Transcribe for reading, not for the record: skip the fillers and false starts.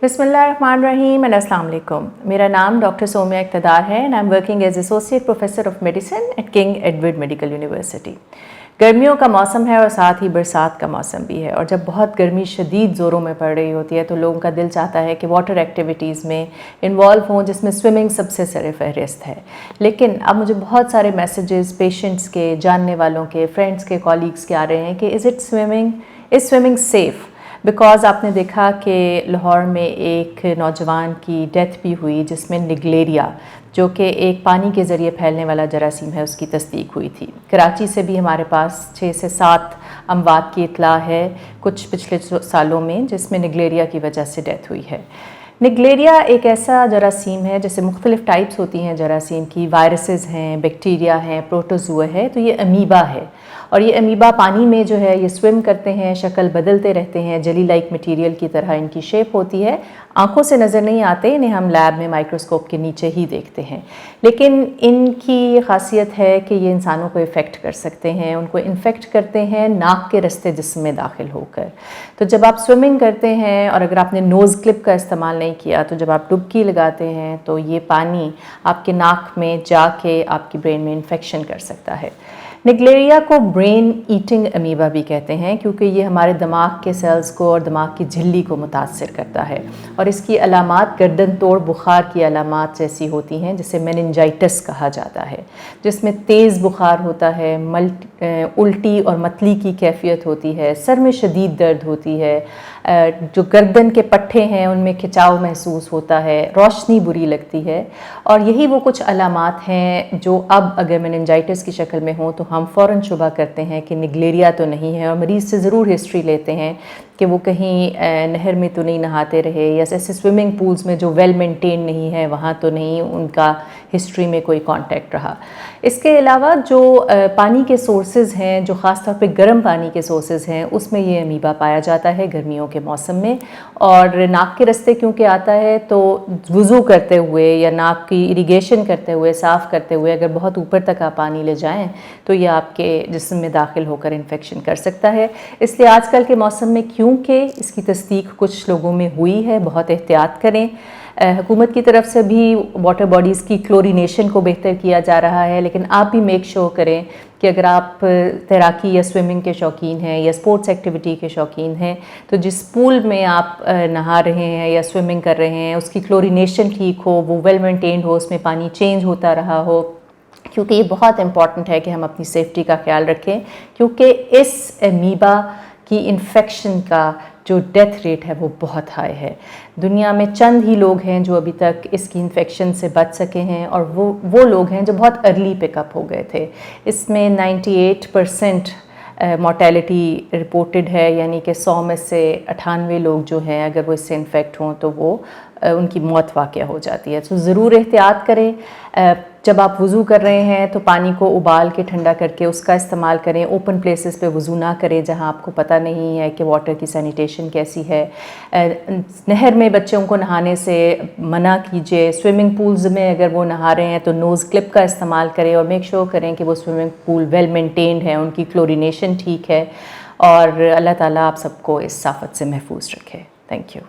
बिस्मिल्लाहिर्रहमानिर्रहीम एंड अस्सलाम वालेकुम। मेरा नाम डॉक्टर सोमिया इक़्तिदार है and I am working as associate professor of medicine at King Edward Medical University. गर्मियों का मौसम है और साथ ही बरसात का मौसम भी है, और जब बहुत गर्मी शदीद ज़ोरों में पड़ रही होती है तो लोगों का दिल चाहता है कि वाटर एक्टिविटीज़ में इन्वॉल्व हों, जिसमें स्विमिंग सबसे सर फहरिस्त है। लेकिन अब मुझे बहुत सारे मैसेजेस पेशेंट्स के, जानने वालों के, फ्रेंड्स के, कॉलीग्स के आ रहे हैं कि इज़ स्विमिंग सेफ़। बिकॉज़ आपने देखा कि लाहौर में एक नौजवान की डेथ भी हुई जिसमें निगलेरिया, जो कि एक पानी के ज़रिए फैलने वाला जरासीम है, उसकी तस्दीक हुई थी। कराची से भी हमारे पास 6 से 7 अमवात की इत्तला है कुछ पिछले सालों में, जिसमें निगलेरिया की वजह से डेथ हुई है। निगलेरिया एक ऐसा जरासीम है, जैसे मुख्तलिफ़ टाइप्स होती हैं जरासीम की, वायरसेस हैं, बैक्टीरिया हैं, प्रोटोज़ोआ है, तो ये अमीबा है। और ये अमीबा पानी में जो है ये स्विम करते हैं, शक्ल बदलते रहते हैं, जेली लाइक मटेरियल की तरह इनकी शेप होती है। आंखों से नज़र नहीं आते, इन्हें हम लैब में माइक्रोस्कोप के नीचे ही देखते हैं। लेकिन इनकी ये ख़ासियत है कि ये इंसानों को इफ़ेक्ट कर सकते हैं, उनको इन्फेक्ट करते हैं नाक के रस्ते जिस्म में दाखिल होकर। तो जब आप स्विमिंग करते हैं और अगर आपने नोज़ क्लिप का इस्तेमाल नहीं किया, तो जब आप डुबकी लगाते हैं तो ये पानी आपके नाक में जाके आपकी ब्रेन में इन्फेक्शन कर सकता है। निगलेरिया को ब्रेन ईटिंग अमीबा भी कहते हैं, क्योंकि ये हमारे दिमाग के सेल्स को और दिमाग की झिल्ली को मुतासर करता है, और इसकी अलामात गर्दन तोड़ बुखार की अलामात जैसी होती हैं, जिसे मेनिंजाइटिस कहा जाता है, जिसमें तेज़ बुखार होता है, उल्टी और मतली की कैफियत होती है, सर में शदीद दर्द होती है, जो गर्दन के पट्टे हैं उनमें खिंचाव महसूस होता है, रोशनी बुरी लगती है। और यही वो कुछ अलामात हैं जो अब अगर मेनिंजाइटिस की शक्ल में हो तो हम फ़ौरन शुबा करते हैं कि निगलेरिया तो नहीं है, और मरीज़ से ज़रूर हिस्ट्री लेते हैं कि वो कहीं नहर में तो नहीं नहाते रहे, या ऐसे स्विमिंग पूल्स में जो वेल मेंटेन नहीं है वहाँ तो नहीं उनका हिस्ट्री में कोई कांटेक्ट रहा। इसके अलावा जो पानी के सोर्सेज़ हैं, जो ख़ास तौर पे गर्म पानी के सोर्सेज़ हैं, उसमें ये अमीबा पाया जाता है गर्मियों के मौसम में। और नाक के रास्ते क्योंकि आता है तो वज़ू करते हुए या नाक की इरिगेशन करते हुए, साफ़ करते हुए अगर बहुत ऊपर तक आप पानी ले जाएं तो ये आपके जिस्म में दाखिल होकर इन्फेक्शन कर सकता है। इसलिए आजकल के मौसम में क्योंकि इसकी तस्दीक कुछ लोगों में हुई है, बहुत एहतियात करें। हुकूमत की तरफ से भी वाटर बॉडीज़ की क्लोरीनेशन को बेहतर किया जा रहा है, लेकिन आप भी मेक श्योर करें कि अगर आप तैराकी या स्विमिंग के शौकीन हैं या स्पोर्ट्स एक्टिविटी के शौकीन हैं, तो जिस पूल में आप नहा रहे हैं या स्विमिंग कर रहे हैं उसकी क्लोरीनेशन ठीक हो, वो वेल मेंटेन्ड हो, उसमें पानी चेंज होता रहा हो, क्योंकि ये बहुत इम्पॉर्टेंट है कि हम अपनी सेफ्टी का ख्याल रखें। क्योंकि इस अमीबा की इन्फेक्शन का जो डेथ रेट है वो बहुत हाई है। दुनिया में चंद ही लोग हैं जो अभी तक इसकी इन्फेक्शन से बच सके हैं, और वो लोग हैं जो बहुत अर्ली पिकअप हो गए थे। इसमें 98% मोर्टेलिटी रिपोर्टेड है, यानी कि 100 में से 98 लोग जो हैं अगर वो इससे इन्फेक्ट हों तो वो उनकी मौत वाक़या हो जाती है। तो ज़रूर एहतियात करें। जब आप वज़ू कर रहे हैं तो पानी को उबाल के ठंडा करके उसका इस्तेमाल करें। ओपन प्लेसेस पे वज़ू ना करें जहां आपको पता नहीं है कि वाटर की सैनिटेशन कैसी है। नहर में बच्चों को नहाने से मना कीजिए। स्विमिंग पूल्स में अगर वो नहा रहे हैं तो नोज़ क्लिप का इस्तेमाल करें, और मेक श्योर करें कि वो स्विमिंग पूल वेल मेंटेन्ड है, उनकी क्लोरीनेशन ठीक है। और अल्लाह ताला आप सबको इस आफत से महफूज रखे। Thank you.